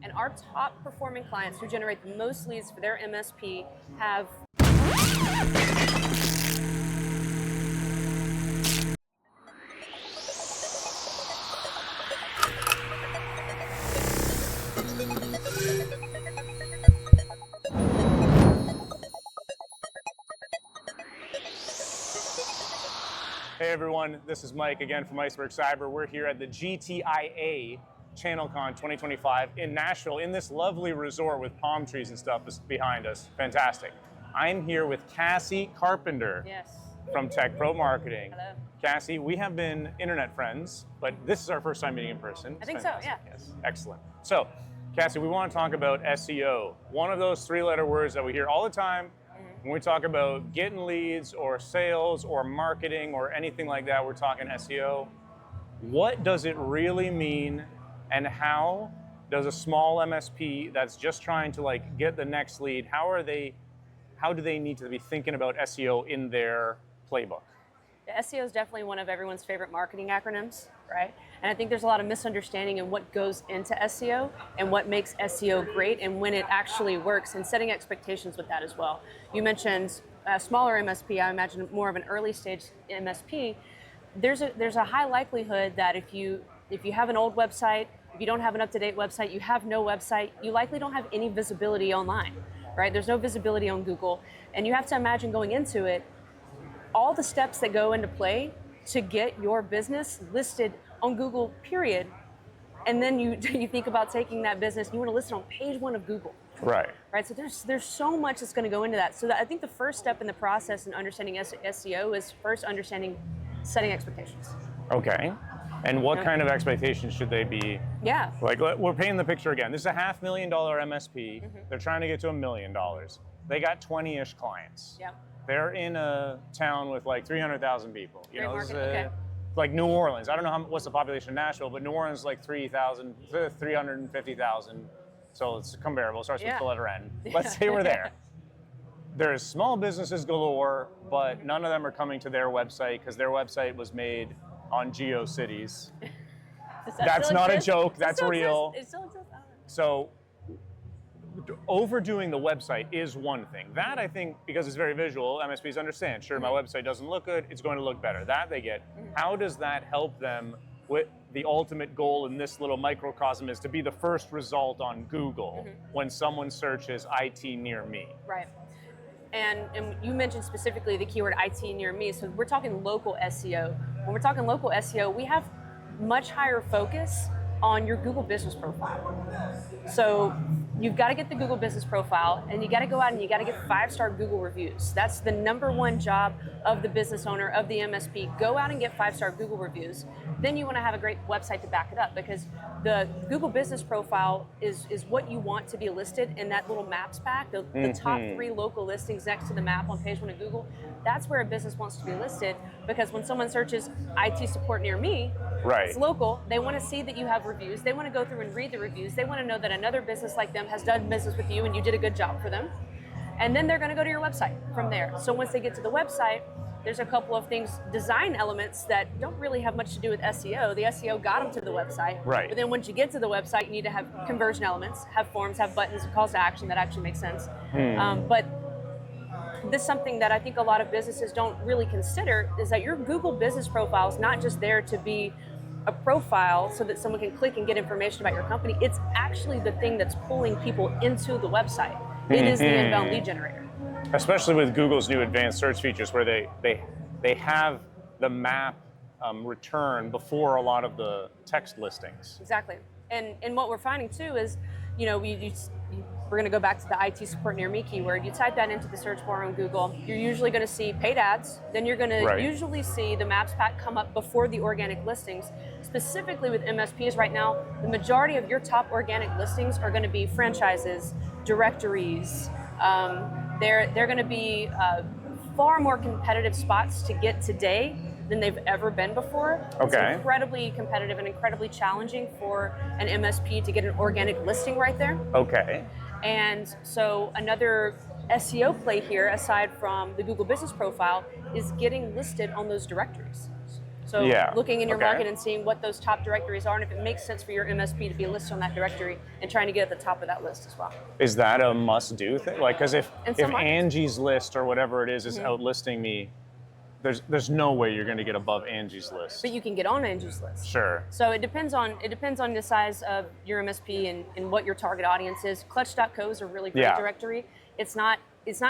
And our top performing clients who generate the most leads for their MSP have Hey everyone, this is Mike again from Iceberg Cyber. We're here at the GTIA ChannelCon 2025 in Nashville in this lovely resort with palm trees and stuff behind us. Fantastic. I'm here with Cassi Carpenter from Tech Pro Marketing. Hello. Cassi, we have been internet friends, but this is our first time meeting in person. I think so, yeah. Yes, excellent. So, Cassi, we want to talk about SEO, one of those three-letter words that we hear all the time. When we talk about getting leads or sales or marketing or anything like that, we're talking SEO. What does it really mean, and how does a small MSP that's just trying to get the next lead, how do they need to be thinking about SEO in their playbook? The SEO is definitely one of everyone's favorite marketing acronyms, right? And I think there's a lot of misunderstanding in what goes into SEO and what makes SEO great and when it actually works, and setting expectations with that as well. You mentioned a smaller MSP, I imagine more of an early stage MSP. There's a high likelihood that if you have an old website, if you don't have an up-to-date website, you have no website, you likely don't have any visibility online, right? There's no visibility on Google, and you have to imagine going into it, all the steps that go into play to get your business listed on Google, period. And then you think about taking that business, you want to list it on page 1 of Google. Right. Right. So there's so much that's going to go into that. So I think the first step in the process in understanding SEO is first understanding setting expectations. Okay. And what kind of expectations should they be? Yeah. We're painting the picture again. This is a $500,000 MSP. They're trying to get to $1 million. They got 20-ish clients. Yeah. They're in a town with 300,000 people. Okay. Like New Orleans. I don't know what's the population of Nashville, but New Orleans is 350,000. So it's comparable. It starts with the letter N. Let's say we're there. There's small businesses galore, but none of them are coming to their website because their website was made on GeoCities. That's not a joke. That's real. It still exists. So overdoing the website is one thing. That, I think, because it's very visual, MSPs understand, sure, my website doesn't look good, it's going to look better. That they get. How does that help them with the ultimate goal in this little microcosm is to be the first result on Google when someone searches IT near me? Right. And you mentioned specifically the keyword IT near me, so we're talking local SEO. When we're talking local SEO, we have much higher focus on your Google business profile. So you've got to get the Google business profile, and you got to go out and you got to get 5-star Google reviews. That's the #1 job of the business owner, of the MSP. Go out and get 5-star Google reviews. Then you want to have a great website to back it up, because the Google business profile is what you want to be listed in that little maps pack, the top 3 local listings next to the map on page 1 of Google. That's where a business wants to be listed, because when someone searches IT support near me, it's local, they want to see that you have reviews. They want to go through and read the reviews. They want to know that another business like them has done business with you and you did a good job for them. And then they're going to go to your website from there. So once they get to the website, there's a couple of things, design elements that don't really have much to do with SEO. The SEO got them to the website. Right. But then once you get to the website, you need to have conversion elements, have forms, have buttons, calls to action that actually make sense. But this is something that I think a lot of businesses don't really consider, is that your Google business profile is not just there to be a profile so that someone can click and get information about your company. It's actually the thing that's pulling people into the website. It is the inbound lead generator. Especially with Google's new advanced search features, where they have the map return before a lot of the text listings. Exactly. And what we're finding too is, we're going to go back to the IT support near me keyword. You type that into the search bar on Google, you're usually going to see paid ads. Then you're going to usually see the maps pack come up before the organic listings. Specifically with MSPs right now, the majority of your top organic listings are going to be franchises, directories. They're going to be far more competitive spots to get today than they've ever been before. It's incredibly competitive and incredibly challenging for an MSP to get an organic listing right there. And so another SEO play here, aside from the Google business profile, is getting listed on those directories. So Yeah. looking in your Okay. market and seeing what those top directories are, and if it makes sense for your MSP to be listed on that directory, and trying to get at the top of that list as well. Is that a must-do thing? Like, because if In some markets. Angie's List or whatever it is outlisting me, there's no way you're going to get above Angie's List. But you can get on Angie's List. Sure. So it depends on the size of your MSP and what your target audience is. Clutch.co is a really great directory. It's not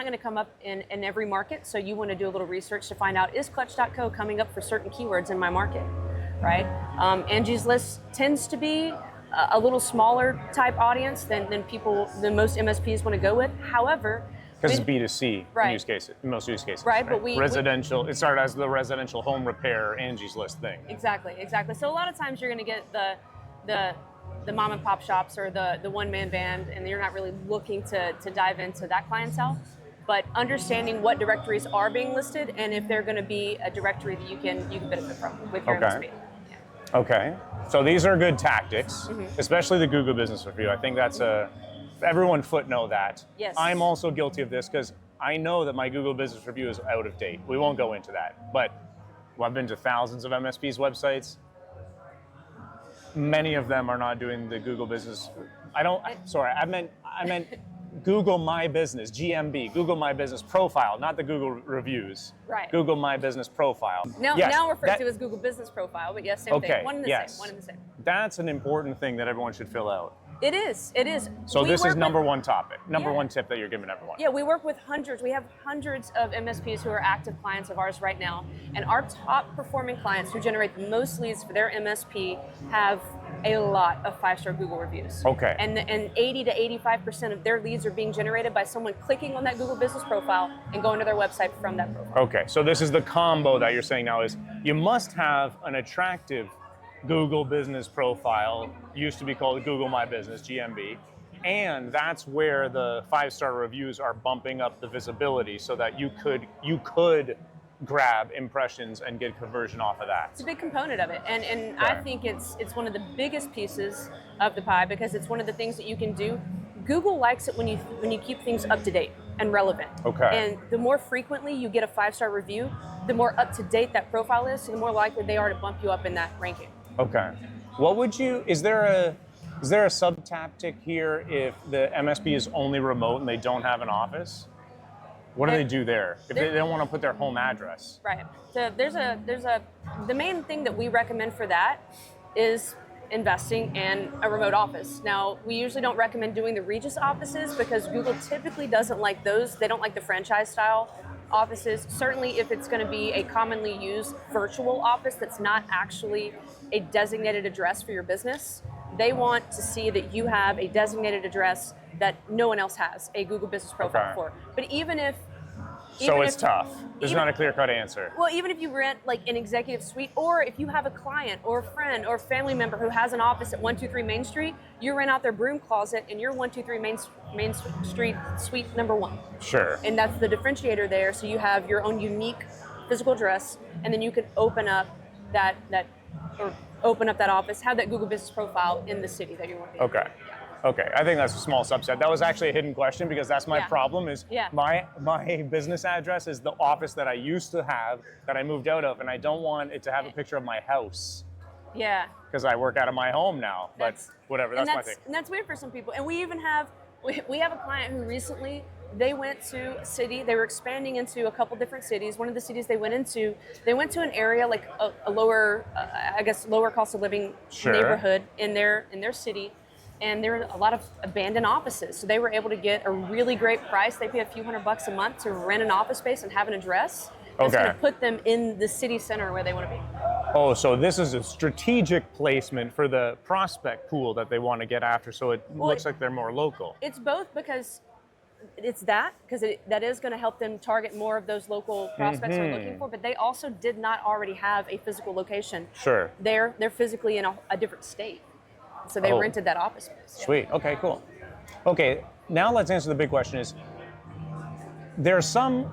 going to come up in every market, so you want to do a little research to find out, is Clutch.co coming up for certain keywords in my market, right? Angie's List tends to be a little smaller type audience than most MSPs want to go with. However, because it's B2C right. in most use cases. Right, but residential, it started as the residential home repair Angie's List thing. Exactly. So a lot of times you're going to get the mom and pop shops or the one-man band, and you're not really looking to dive into that clientele. But understanding what directories are being listed and if they're going to be a directory that you can benefit from with your MSP. Yeah. Okay. So these are good tactics, especially the Google Business Review. I think that's everyone footnote that. Yes. I'm also guilty of this because I know that my Google Business Review is out of date. We won't go into that, but I've been to thousands of MSPs' websites. Many of them are not doing the Google Business. I meant Google My Business, GMB, Google My Business Profile, not the Google Reviews. Right. Google My Business Profile. Now referred to as Google Business Profile, but yes, same thing. One and the same. That's an important thing that everyone should fill out. It is. So this is number one topic, number one tip that you're giving everyone. Yeah, we work with hundreds. We have hundreds of MSPs who are active clients of ours right now. And our top performing clients who generate the most leads for their MSP have a lot of 5-star Google reviews. Okay. And 80 to 85% of their leads are being generated by someone clicking on that Google Business Profile and going to their website from that profile. Okay, so this is the combo that you're saying now is you must have an attractive Google Business Profile, used to be called Google My Business, GMB, and that's where the 5-star reviews are bumping up the visibility so that you could grab impressions and get conversion off of that. It's a big component of it, and I think it's one of the biggest pieces of the pie because it's one of the things that you can do. Google likes it when you keep things up to date and relevant. Okay. And the more frequently you get a 5-star review, the more up to date that profile is, so the more likely they are to bump you up in that ranking. Okay. Is there a sub-tactic here if the MSP is only remote and they don't have an office? What do they do there if they don't want to put their home address? Right. So the main thing that we recommend for that is investing in a remote office. Now, we usually don't recommend doing the Regis offices because Google typically doesn't like those. They don't like the franchise style offices. Certainly if it's going to be a commonly used virtual office that's not actually a designated address for your business, they want to see that you have a designated address that no one else has a Google Business Profile for. But even if it's tough. There's not a clear-cut answer. Well, even if you rent like an executive suite, or if you have a client or a friend or a family member who has an office at 123 Main Street, you rent out their broom closet in your 123 Main Street suite number 1. Sure. And that's the differentiator there. So you have your own unique physical address, and then you can open up that office, have that Google Business Profile in the city that you want to be in. Okay, I think that's a small subset. That was actually a hidden question because that's my problem is my business address is the office that I used to have that I moved out of, and I don't want it to have a picture of my house. Yeah. Because I work out of my home now, but whatever, that's my thing. And that's weird for some people. And we even have a client who recently, they went to a city, they were expanding into a couple different cities. One of the cities they went to an area like a lower, lower cost of living neighborhood in their city. And there were a lot of abandoned offices. So they were able to get a really great price. They pay a few $100 a month to rent an office space and have an address. That's going to put them in the city center where they want to be. Oh, so this is a strategic placement for the prospect pool that they want to get after. So it looks like they're more local. It's both because that is going to help them target more of those local prospects they're looking for. But they also did not already have a physical location. Sure. They're physically in a different state. So they rented that office space. Sweet. Okay, cool. Okay, now let's answer the big question is, there's some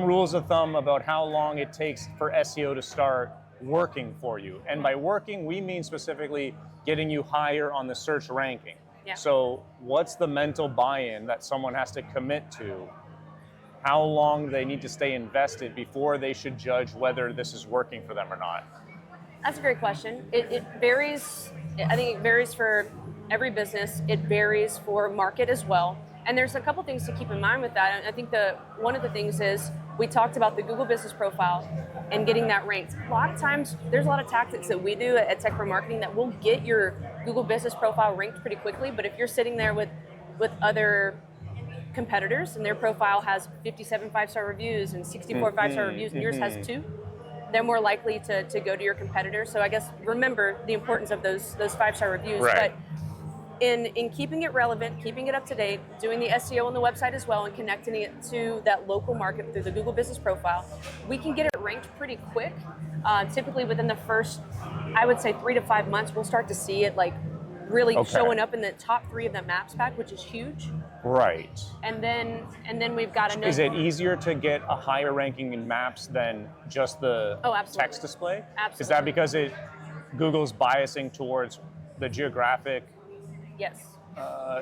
rules of thumb about how long it takes for SEO to start working for you. And by working, we mean specifically getting you higher on the search ranking. Yeah. So what's the mental buy-in that someone has to commit to? How long they need to stay invested before they should judge whether this is working for them or not? That's a great question. It varies. I think it varies for every business. It varies for market as well. And there's a couple things to keep in mind with that. And I think one of the things is we talked about the Google Business Profile and getting that ranked. A lot of times, there's a lot of tactics that we do at Tech for Marketing that will get your Google Business Profile ranked pretty quickly. But if you're sitting there with other competitors and their profile has 57 5-star reviews and 64 5-star reviews and yours has 2, they're more likely to go to your competitor. So I guess remember the importance of those 5-star reviews. Right. But in keeping it relevant, keeping it up to date, doing the SEO on the website as well, and connecting it to that local market through the Google Business Profile, we can get it ranked pretty quick. Typically within the first, I would say 3 to 5 months, we'll start to see it like really showing up in the top 3 of the Maps pack, which is huge. Right. And then we've got another. Is it easier to get a higher ranking in Maps than just the text display? Absolutely. Is that because Google's biasing towards the geographic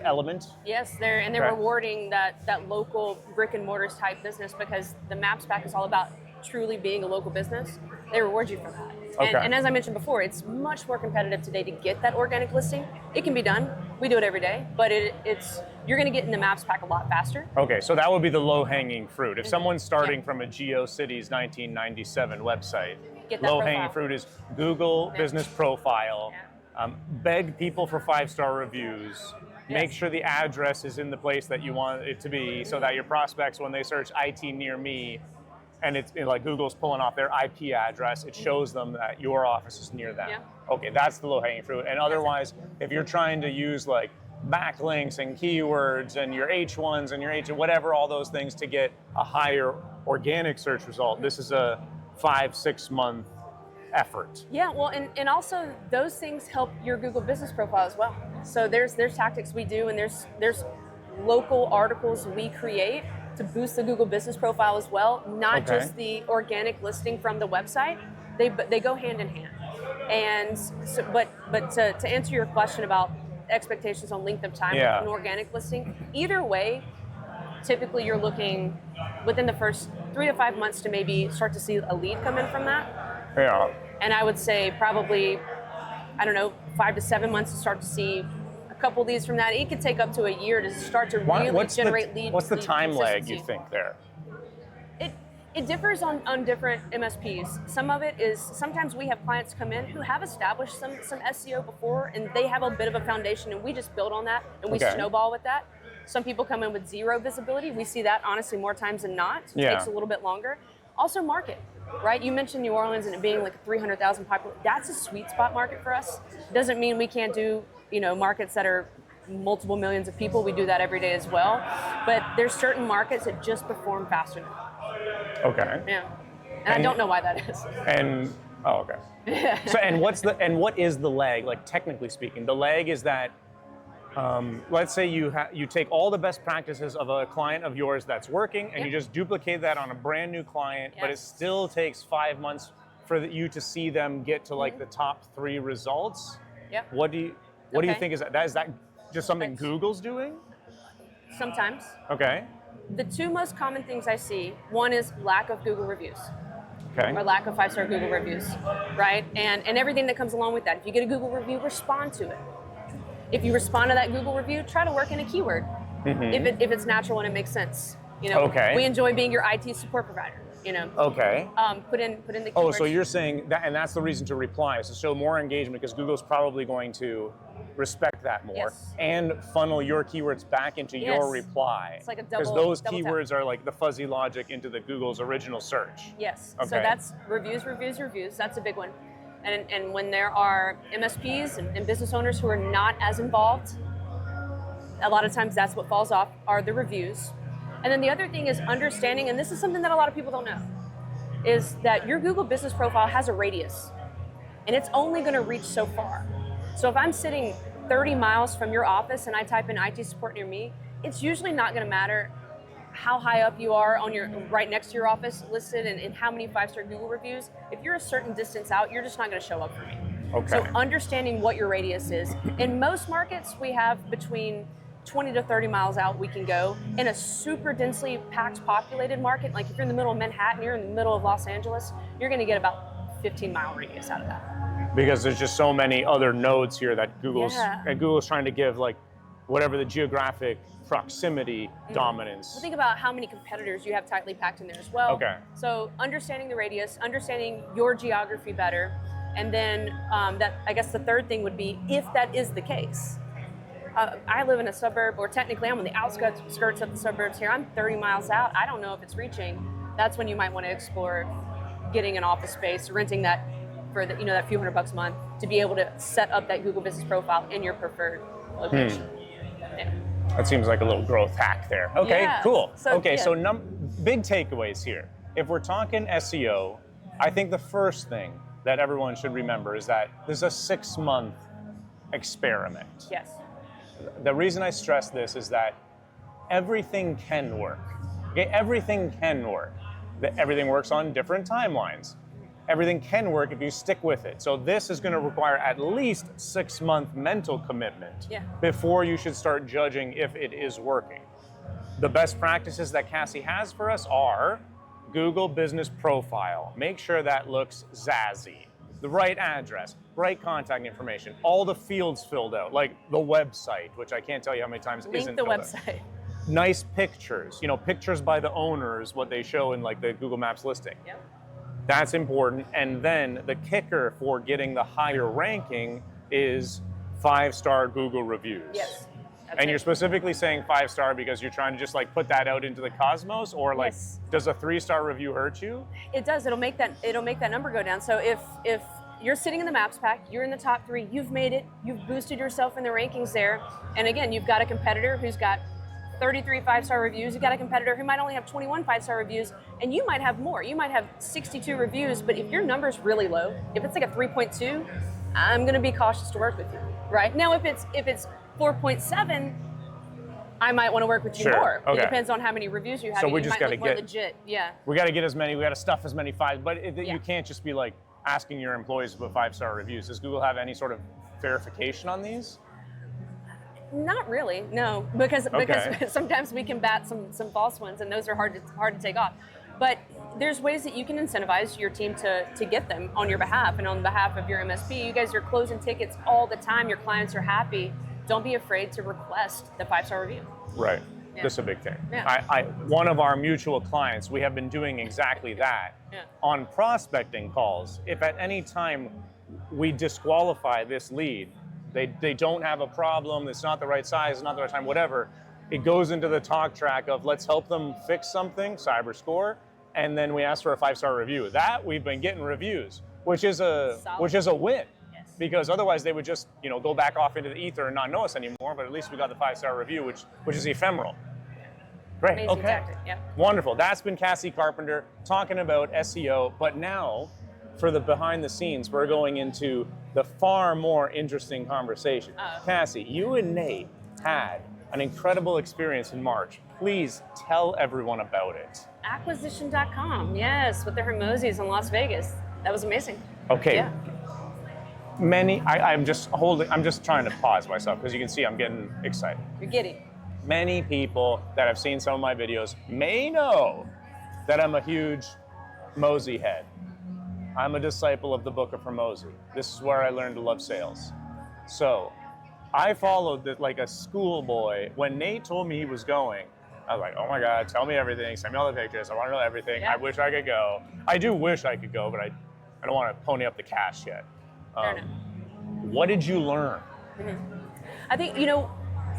element? Yes, they're rewarding that local brick and mortars type business because the Maps pack is all about truly being a local business. They reward you for that. And as I mentioned before, it's much more competitive today to get that organic listing. It can be done. We do it every day, but you're going to get in the Maps pack a lot faster. Okay, so that would be the low-hanging fruit. If someone's starting from a GeoCities 1997 website, low-hanging fruit is Google Business Profile, beg people for 5-star reviews, make sure the address is in the place that you want it to be so that your prospects, when they search IT near me, and it's like Google's pulling off their IP address, it shows them that your office is near them. Yeah. Okay, that's the low-hanging fruit. And otherwise, if you're trying to use like backlinks and keywords and your H1s and your whatever, all those things to get a higher organic search result, this is a 5-6 month effort. Yeah, well, and also those things help your Google Business Profile as well. So there's tactics we do, and there's local articles we create to boost the Google Business Profile as well, not just the organic listing from the website. They go hand in hand. And so, but to answer your question about expectations on length of time with an organic listing, either way, typically you're looking within the first 3 to 5 months to maybe start to see a lead come in from that. Yeah. And I would say probably, 5 to 7 months to start to see couple of these from that. It could take up to a year to start to really generate leads. What's the time lag you think there? It differs on different MSPs. Some of it is, sometimes we have clients come in who have established some SEO before, and they have a bit of a foundation, and we just build on that, and we snowball with that. Some people come in with zero visibility. We see that honestly more times than not. It takes a little bit longer. Also market, right? You mentioned New Orleans and it being like a 300,000 population. That's a sweet spot market for us. Doesn't mean we can't do markets that are multiple millions of people. We do that every day as well. But there's certain markets that just perform faster than that. Okay. Yeah. And I don't know why that is. And So what is the lag? Like technically speaking, the lag is that let's say you take all the best practices of a client of yours that's working, and you just duplicate that on a brand new client, but it still takes 5 months for you to see them get to like the top 3 results. Yep. What do you think is that? Is that just something Google's doing? Sometimes. Okay. The 2 most common things I see, one is lack of Google reviews. Okay. Or lack of 5-star Google reviews, right? And everything that comes along with that. If you get a Google review, respond to it. If you respond to that Google review, try to work in a keyword. If it's natural and it makes sense. We enjoy being your IT support provider. Okay. Put in the keywords. Oh, so you're saying that, and that's the reason to reply, is to show more engagement, because Google's probably going to respect that more and funnel your keywords back into your reply. It's like a double. Because those double keywords tap. are like the fuzzy logic into the Google's original search. Yes. Okay. So that's reviews. That's a big one. And when there are MSPs and business owners who are not as involved, a lot of times that's what falls off are the reviews. And then the other thing is understanding, and this is something that a lot of people don't know, is that your Google Business Profile has a radius, and it's only going to reach so far. So if I'm sitting 30 miles from your office and I type in IT support near me, it's usually not going to matter how high up you are on your right next to your office listed and how many 5-star Google reviews. If you're a certain distance out, you're just not going to show up for me. Okay. So understanding what your radius is. In most markets, we have between 20 to 30 miles out we can go. In a super densely packed, populated market, like if you're in the middle of Manhattan, you're in the middle of Los Angeles, you're going to get about 15-mile radius out of that. because there's just so many other nodes here that Google's trying to give like whatever the geographic proximity dominance. Well, think about how many competitors you have tightly packed in there as well. Okay. So understanding the radius, understanding your geography better, and then I guess the third thing would be if that is the case. I live in a suburb, or technically I'm on the outskirts of the suburbs here. I'm 30 miles out. I don't know if it's reaching. That's when you might want to explore getting an office space, renting that for the, that few $100 a month to be able to set up that Google Business profile in your preferred location. Yeah. That seems like a little growth hack there. Okay, cool. So big takeaways here. If we're talking SEO, I think the first thing that everyone should remember is that this is a 6-month experiment. Yes. The reason I stress this is that everything can work. Okay, everything can work. Everything works on different timelines. Everything can work if you stick with it. So this is going to require at least 6-month mental commitment before you should start judging if it is working. The best practices that Cassi has for us are Google Business Profile. Make sure that looks zazzy. The right address, right contact information, all the fields filled out, like the website, which I can't tell you how many times isn't filled out. Link the website. Nice pictures, pictures by the owners, what they show in like the Google Maps listing. Yep. That's important. And then the kicker for getting the higher ranking is 5-star Google reviews. Yes. And you're specifically saying 5-star because you're trying to just like put that out into the cosmos, or like does a 3-star review hurt you? It does. It'll make that number go down. So if you're sitting in the Maps pack, you're in the top 3, you've made it, you've boosted yourself in the rankings there. And again, you've got a competitor who's got 33 5-star reviews. You've got a competitor who might only have 21 5-star reviews, and you might have more. You might have 62 reviews, but if your number's really low, if it's like a 3.2, I'm going to be cautious to work with you, right? Now, if it's 4.7, I might want to work with you more. Okay. It depends on how many reviews you have. So we just got to get legit. Yeah. We got to get we got to stuff as many 5s, but you can't just be like asking your employees to put 5-star reviews. Does Google have any sort of verification on these? Not really, no, because sometimes we can bat some false ones, and those are hard to take off. But there's ways that you can incentivize your team to get them on your behalf and on behalf of your MSP. You guys are closing tickets all the time. Your clients are happy. Don't be afraid to request the 5-star review. Right. Yeah. This is a big thing. Yeah. One of our mutual clients, we have been doing exactly that on prospecting calls. If at any time we disqualify this lead, they don't have a problem, it's not the right size, it's not the right time, whatever, it goes into the talk track of let's help them fix something, cyber score, and then we ask for a 5-star review. That we've been getting reviews, which is a win. Yes. Because otherwise they would just go back off into the ether and not know us anymore, but at least we got the 5-star review, which is ephemeral. Great. Amazing tactic. Yep. Wonderful. That's been Cassi Carpenter talking about SEO, but now for the behind the scenes, we're going into the far more interesting conversation. Cassi, you and Nate had an incredible experience in March. Please tell everyone about it. Acquisition.com, yes, with the Hormozis in Las Vegas. That was amazing. Okay. Yeah. I'm just trying to pause myself because you can see I'm getting excited. You're giddy. Many people that have seen some of my videos may know that I'm a huge Hormozi head. I'm a disciple of the Book of Hormozi. This is where I learned to love sales. So I followed it like a schoolboy. When Nate told me he was going, I was like, oh my God, tell me everything. Send me all the pictures. I want to know everything. Yeah. I wish I could go. I do wish I could go, but I don't want to pony up the cash yet. What did you learn? Mm-hmm. I think,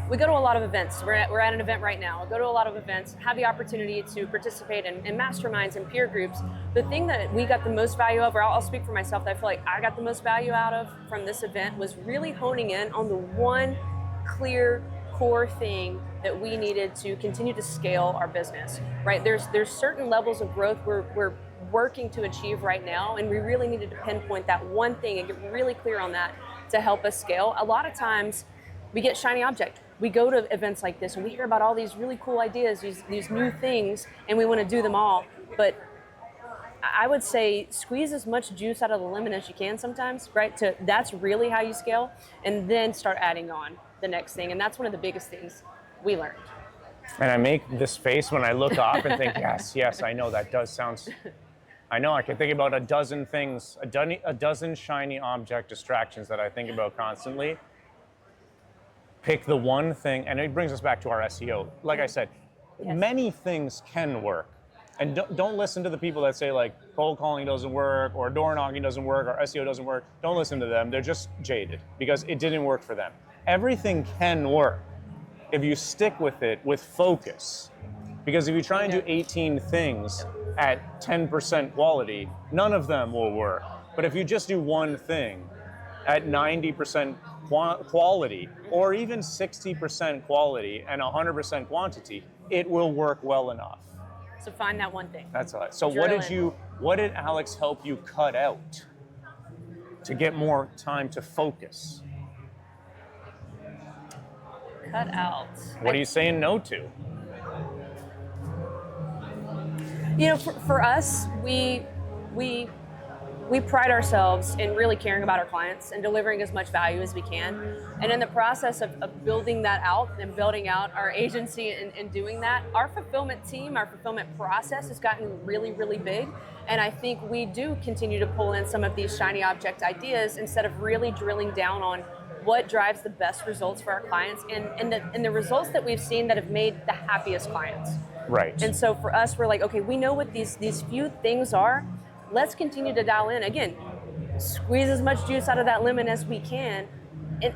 we go to a lot of events. We're at an event right now. I go to a lot of events, have the opportunity to participate in masterminds and peer groups. The thing that we got the most value of, or I'll speak for myself, that I feel like I got the most value out of from this event, was really honing in on the one clear core thing that we needed to continue to scale our business, right? There's certain levels of growth we're working to achieve right now, and we really needed to pinpoint that one thing and get really clear on that to help us scale. A lot of times we get shiny object. We go to events like this and we hear about all these really cool ideas, these new things, and we want to do them all. But I would say squeeze as much juice out of the lemon as you can sometimes, right? That's really how you scale, and then start adding on the next thing. And that's one of the biggest things we learned. And I make this face when I look up and think, yes, I know that does sound I know, I can think about a dozen things, a dozen shiny object distractions that I think about constantly. Pick the one thing, and it brings us back to our SEO. Like I said, Yes. many things can work. And don't listen to the people that say like cold calling doesn't work or door knocking doesn't work or SEO doesn't work. Don't listen to them. They're just jaded because it didn't work for them. Everything can work if you stick with it with focus. Because if you try and do 18 things at 10% quality, none of them will work. But if you just do one thing at 90% quality or even 60% quality and 100% quantity, it will work well enough. So find that one thing. That's all right. So Drill what did Alex help you cut out to get more time to focus? Cut out. What are you saying no to? You know, for us, we pride ourselves in really caring about our clients and delivering as much value as we can. And in the process of building that out and building out our agency and doing that, our fulfillment team, our fulfillment process has gotten really, really big. And I think we do continue to pull in some of these shiny object ideas instead of really drilling down on what drives the best results for our clients and the results that we've seen that have made the happiest clients. Right. And so for us, we're like, okay, we know what these few things are. Let's continue to dial in. Again, squeeze as much juice out of that lemon as we can.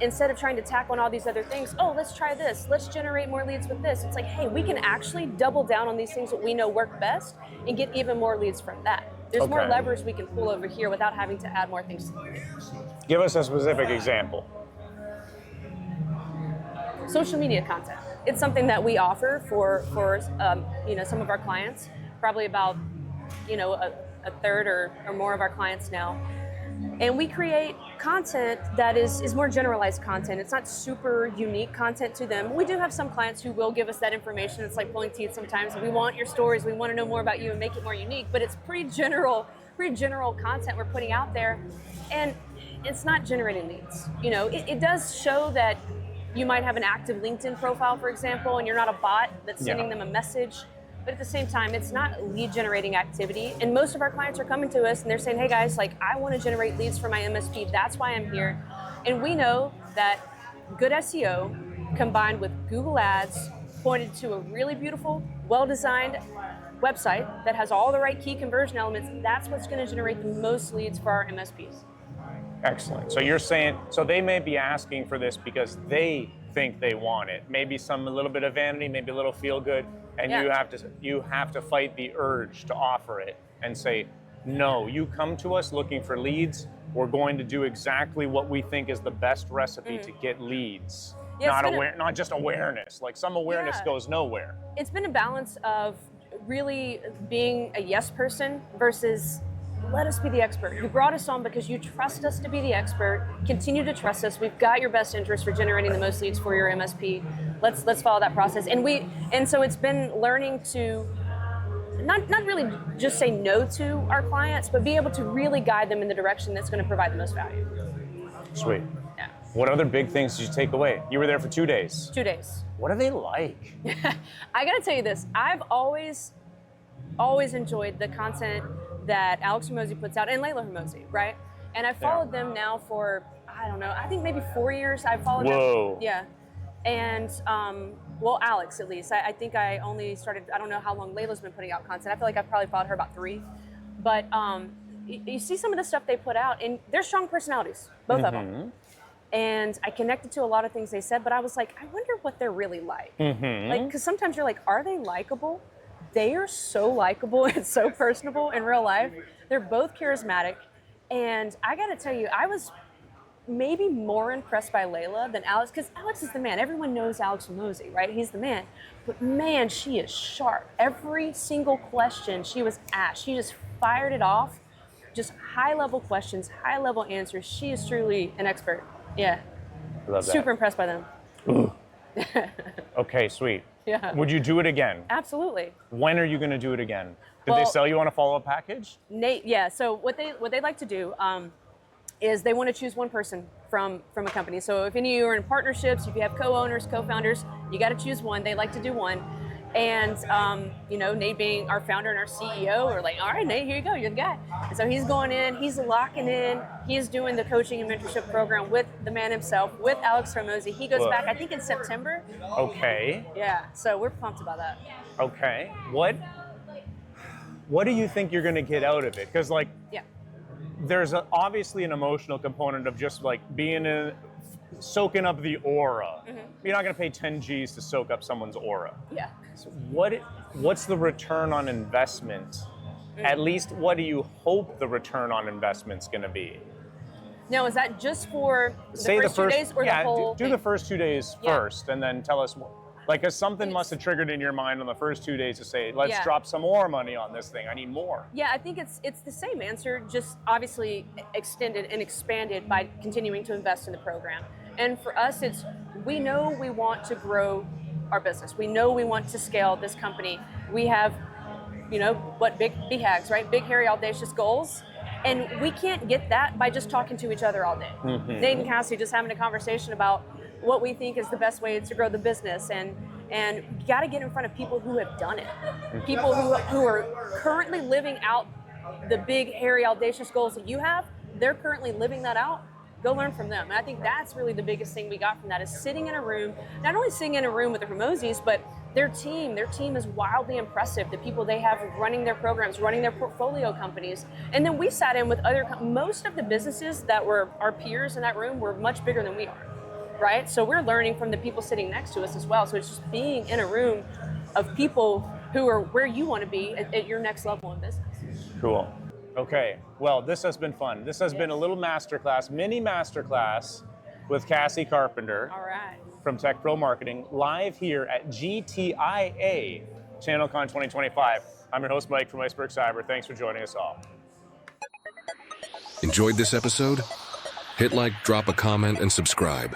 Instead of trying to tack on all these other things, oh, let's try this. Let's generate more leads with this. It's like, hey, we can actually double down on these things that we know work best and get even more leads from that. There's more levers we can pull over here without having to add more things to the mix. Give us a specific example. Social media content. It's something that we offer for some of our clients, probably about, a third or more of our clients now. And we create content that is more generalized content. It's not super unique content to them. We do have some clients who will give us that information. It's like pulling teeth sometimes. We want your stories. We want to know more about you and make it more unique, but it's pretty general content we're putting out there. And it's not generating leads. It does show that you might have an active LinkedIn profile, for example, and you're not a bot that's sending them a message. But at the same time, it's not lead generating activity. And most of our clients are coming to us and they're saying, hey guys, I want to generate leads for my MSP. That's why I'm here. And we know that good SEO combined with Google Ads pointed to a really beautiful, well-designed website that has all the right key conversion elements, that's what's going to generate the most leads for our MSPs. Excellent. So you're saying, so they may be asking for this because they think they want it. Maybe a little bit of vanity, maybe a little feel good, and you have to fight the urge to offer it and say, no, you come to us looking for leads. We're going to do exactly what we think is the best recipe to get leads. Not just awareness. Like some awareness goes nowhere. It's been a balance of really being a yes person versus let us be the expert. You brought us on because you trust us to be the expert. Continue to trust us. We've got your best interest for generating the most leads for your MSP. Let's follow that process. And so it's been learning to not really just say no to our clients, but be able to really guide them in the direction that's going to provide the most value. Sweet. Yeah. What other big things did you take away? You were there for 2 days. 2 days. What are they like? I got to tell you this. I've always enjoyed the content that Alex Hormozi puts out and Leila Hormozi, right? And I've followed them now for, I don't know, I think maybe 4 years I've followed them. Yeah. And, Alex at least. I think I only started, I don't know how long Leila's been putting out content. I feel like I've probably followed her about 3. But you see some of the stuff they put out, and they're strong personalities, both of them. And I connected to a lot of things they said, but I was like, I wonder what they're really like. Like, because sometimes you're like, are they likable? They are so likable and so personable in real life. They're both charismatic. And I got to tell you, I was maybe more impressed by Leila than Alex, because Alex is the man. Everyone knows Alex Hormozi, right? He's the man. But man, she is sharp. Every single question she was asked, she just fired it off. Just high-level questions, high-level answers. She is truly an expert. Yeah. Love that. Super impressed by them. Ooh. Okay, sweet. Yeah. Would you do it again? Absolutely. When are you going to do it again? Did they sell you on a follow-up package? Yeah. So what they like to do is they want to choose one person from a company. So if any of you are in partnerships, if you have co-owners, co-founders, you got to choose one. They like to do one. And, Nate being our founder and our CEO, we're like, all right, Nate, here you go, you're the guy. And so he's going in, he's locking in, he's doing the coaching and mentorship program with the man himself, with Alex Hormozi. He goes back, I think, in September. Okay. Yeah, so we're pumped about that. Okay. What do you think you're going to get out of it? Because, there's obviously an emotional component of just, being soaking up the aura. Mm-hmm. You're not going to pay 10 G's to soak up someone's aura. Yeah. So what's the return on investment? Mm. At least what do you hope the return on investment's going to be? Now, is that just for the first 2 days or the whole do the first 2 days first, and then tell us, because something must have triggered in your mind on the first 2 days to say, let's drop some more money on this thing. I need more. Yeah, I think it's the same answer, just obviously extended and expanded by continuing to invest in the program. And for us, we know we want to grow our business. We know we want to scale this company. We have, big BHAGs, right? Big, hairy, audacious goals. And we can't get that by just talking to each other all day. Mm-hmm. Nate and Cassie just having a conversation about what we think is the best way to grow the business. And you got to get in front of people who have done it. People who are currently living out the big, hairy, audacious goals that you have. They're currently living that out. Go learn from them. And I think that's really the biggest thing we got from that is sitting in a room, not only sitting in a room with the Hormozis, but their team is wildly impressive. The people they have running their programs, running their portfolio companies. And then we sat in with most of the businesses that were our peers in that room were much bigger than we are, right? So we're learning from the people sitting next to us as well. So it's just being in a room of people who are where you want to be at your next level in business. Cool. Okay, well, this has been fun. This has been a little mini masterclass with Cassi Carpenter. All right. From Tech Pro Marketing, live here at GTIA ChannelCon 2025. I'm your host, Mike from Iceberg Cyber. Thanks for joining us all. Enjoyed this episode? Hit like, drop a comment, and subscribe.